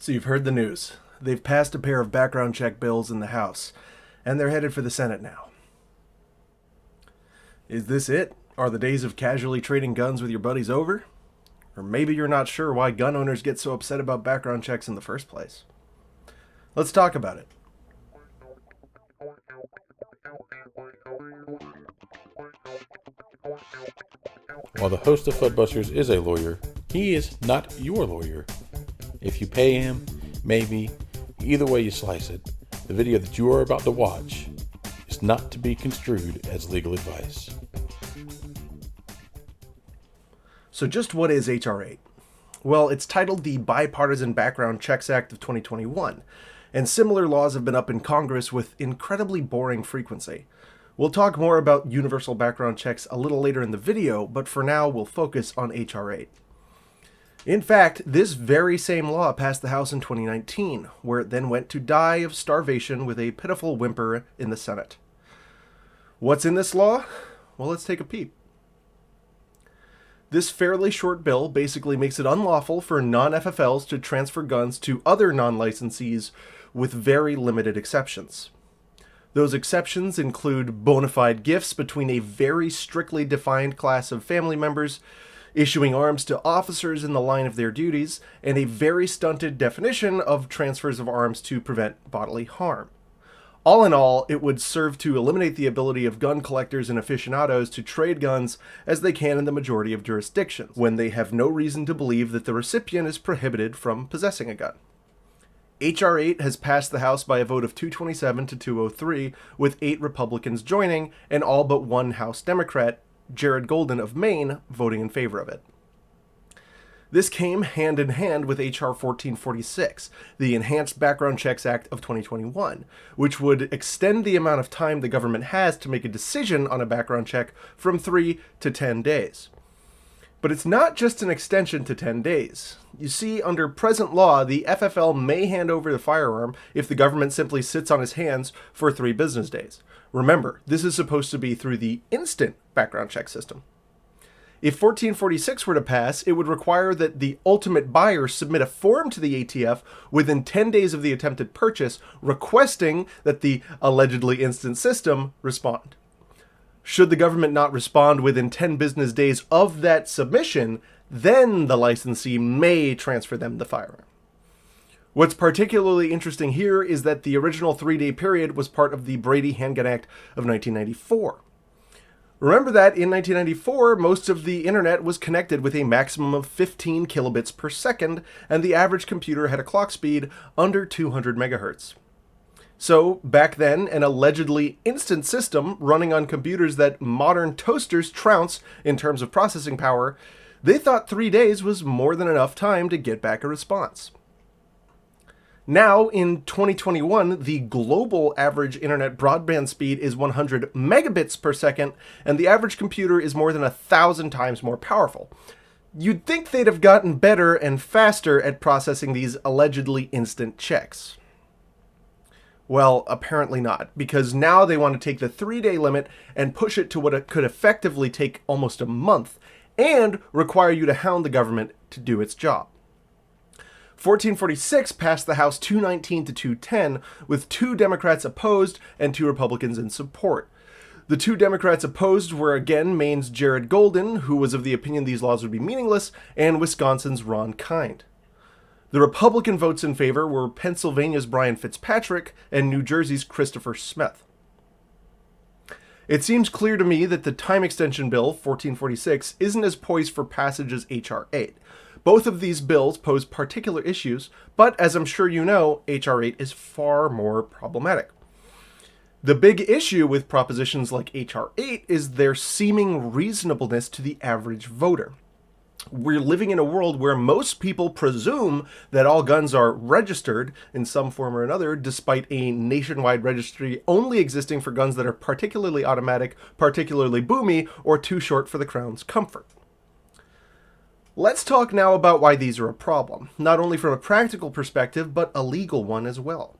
So you've heard the news. They've passed a pair of background check bills in the House, and they're headed for the Senate now. Is this it? Are the days of casually trading guns with your buddies over? Or maybe you're not sure why gun owners get so upset about background checks in the first place. Let's talk about it. While the host of Fuddbusters is a lawyer, he is not your lawyer. If you pay him, maybe, either way you slice it, the video that you are about to watch is not to be construed as legal advice. So just what is HR8? Well, it's titled the Bipartisan Background Checks Act of 2021, and similar laws have been up in Congress with incredibly boring frequency. We'll talk more about universal background checks a little later in the video, but for now we'll focus on HR8. In fact, this very same law passed the House in 2019, where it then went to die of starvation with a pitiful whimper in the Senate. What's in this law? Well, let's take a peep. This fairly short bill basically makes it unlawful for non-FFLs to transfer guns to other non-licensees with very limited exceptions. Those exceptions include bona fide gifts between a very strictly defined class of family members, issuing arms to officers in the line of their duties, and a very stunted definition of transfers of arms to prevent bodily harm. All in all, it would serve to eliminate the ability of gun collectors and aficionados to trade guns as they can in the majority of jurisdictions, when they have no reason to believe that the recipient is prohibited from possessing a gun. HR8 has passed the House by a vote of 227 to 203, with 8 Republicans joining, and all but one House Democrat, Jared Golden of Maine, voting in favor of it. This came hand in hand with HR1446, the Enhanced Background Checks Act of 2021, which would extend the amount of time the government has to make a decision on a background check from 3 to 10 days. But it's not just an extension to 10 days. You see, under present law, the FFL may hand over the firearm if the government simply sits on his hands for 3 business days. Remember, this is supposed to be through the instant background check system. If 1446 were to pass, it would require that the ultimate buyer submit a form to the ATF within 10 days of the attempted purchase, requesting that the allegedly instant system respond. Should the government not respond within 10 business days of that submission, then the licensee may transfer them the firearm. What's particularly interesting here is that the original 3-day period was part of the Brady Handgun Act of 1994. Remember that in 1994, most of the internet was connected with a maximum of 15 kilobits per second, and the average computer had a clock speed under 200 megahertz. So, back then, an allegedly instant system running on computers that modern toasters trounce in terms of processing power, they thought 3 days was more than enough time to get back a response. Now, in 2021, the global average internet broadband speed is 100 megabits per second, and the average computer is more than 1,000 times more powerful. You'd think they'd have gotten better and faster at processing these allegedly instant checks. Well, apparently not, because now they want to take the 3-day limit and push it to what it could effectively take almost a month, and require you to hound the government to do its job. 1446 passed the House 219 to 210, with 2 Democrats opposed and 2 Republicans in support. The 2 Democrats opposed were again Maine's Jared Golden, who was of the opinion these laws would be meaningless, and Wisconsin's Ron Kind. The Republican votes in favor were Pennsylvania's Brian Fitzpatrick and New Jersey's Christopher Smith. It seems clear to me that the time extension bill, 1446, isn't as poised for passage as HR8. Both of these bills pose particular issues, but as I'm sure you know, HR8 is far more problematic. The big issue with propositions like HR8 is their seeming reasonableness to the average voter. We're living in a world where most people presume that all guns are registered in some form or another, despite a nationwide registry only existing for guns that are particularly automatic, particularly boomy, or too short for the Crown's comfort. Let's talk now about why these are a problem, not only from a practical perspective, but a legal one as well.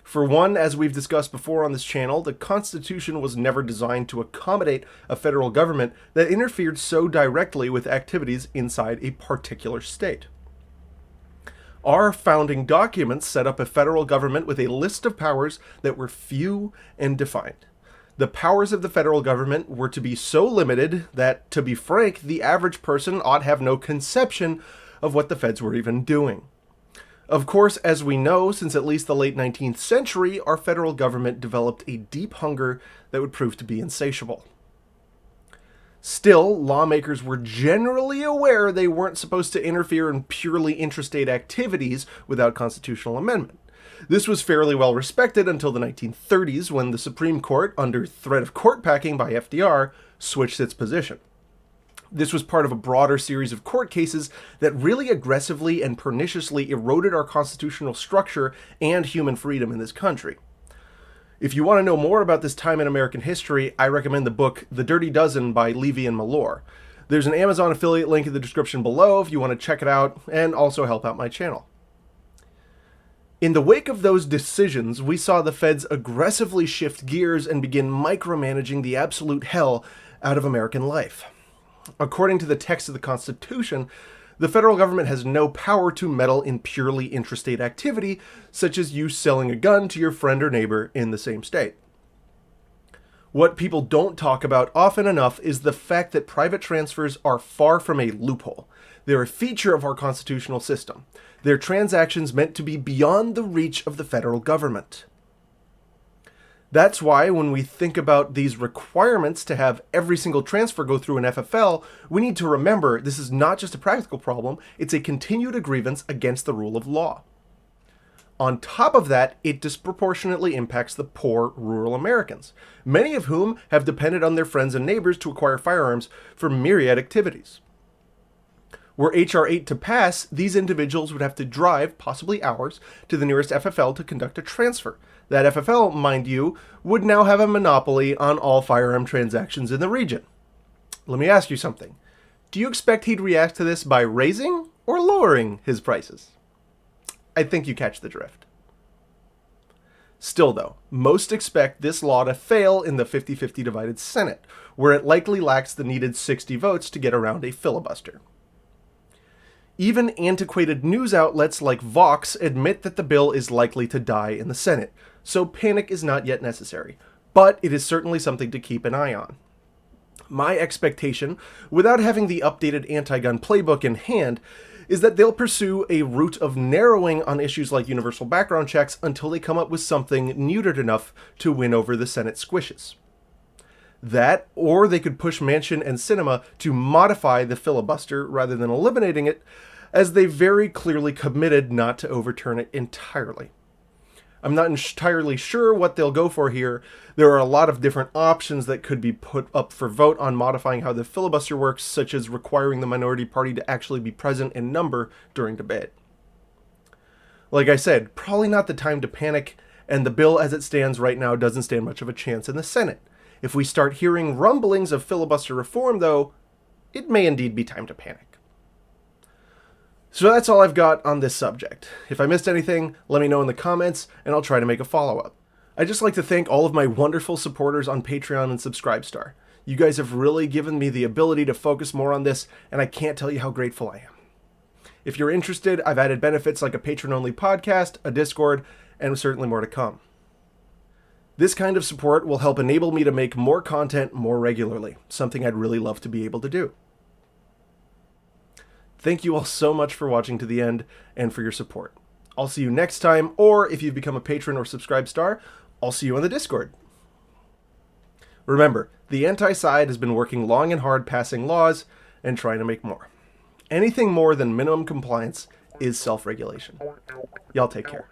For one, as we've discussed before on this channel, the Constitution was never designed to accommodate a federal government that interfered so directly with activities inside a particular state. Our founding documents set up a federal government with a list of powers that were few and defined. The powers of the federal government were to be so limited that, to be frank, the average person ought have no conception of what the feds were even doing. Of course, as we know, since at least the late 19th century, our federal government developed a deep hunger that would prove to be insatiable. Still, lawmakers were generally aware they weren't supposed to interfere in purely intrastate activities without constitutional amendment. This was fairly well respected until the 1930s, when the Supreme Court, under threat of court packing by FDR, switched its position. This was part of a broader series of court cases that really aggressively and perniciously eroded our constitutional structure and human freedom in this country. If you want to know more about this time in American history, I recommend the book The Dirty Dozen by Levy and Mallour. There's an Amazon affiliate link in the description below if you want to check it out and also help out my channel. In the wake of those decisions, we saw the feds aggressively shift gears and begin micromanaging the absolute hell out of American life. According to the text of the Constitution, the federal government has no power to meddle in purely intrastate activity, such as you selling a gun to your friend or neighbor in the same state. What people don't talk about often enough is the fact that private transfers are far from a loophole. They're a feature of our constitutional system. They're transactions meant to be beyond the reach of the federal government. That's why when we think about these requirements to have every single transfer go through an FFL, we need to remember this is not just a practical problem, it's a continued grievance against the rule of law. On top of that, it disproportionately impacts the poor rural Americans, many of whom have depended on their friends and neighbors to acquire firearms for myriad activities. Were HR8 to pass, these individuals would have to drive, possibly hours, to the nearest FFL to conduct a transfer. That FFL, mind you, would now have a monopoly on all firearm transactions in the region. Let me ask you something. Do you expect he'd react to this by raising or lowering his prices? I think you catch the drift. Still though, most expect this law to fail in the 50-50 divided Senate, where it likely lacks the needed 60 votes to get around a filibuster. Even antiquated news outlets like Vox admit that the bill is likely to die in the Senate, so panic is not yet necessary, but it is certainly something to keep an eye on. My expectation, without having the updated anti-gun playbook in hand, is that they'll pursue a route of narrowing on issues like universal background checks until they come up with something neutered enough to win over the Senate squishes. That, or they could push Manchin and Sinema to modify the filibuster rather than eliminating it, as they very clearly committed not to overturn it entirely. I'm not entirely sure what they'll go for here. There are a lot of different options that could be put up for vote on modifying how the filibuster works, such as requiring the minority party to actually be present in number during debate. Like I said, probably not the time to panic, and the bill as it stands right now doesn't stand much of a chance in the Senate. If we start hearing rumblings of filibuster reform, though, it may indeed be time to panic. So that's all I've got on this subject. If I missed anything, let me know in the comments, and I'll try to make a follow-up. I'd just like to thank all of my wonderful supporters on Patreon and Subscribestar. You guys have really given me the ability to focus more on this, and I can't tell you how grateful I am. If you're interested, I've added benefits like a patron-only podcast, a Discord, and certainly more to come. This kind of support will help enable me to make more content more regularly, something I'd really love to be able to do. Thank you all so much for watching to the end and for your support. I'll see you next time, or if you've become a patron or Subscribestar, I'll see you on the Discord. Remember, the anti-side has been working long and hard passing laws and trying to make more. Anything more than minimum compliance is self-regulation. Y'all take care.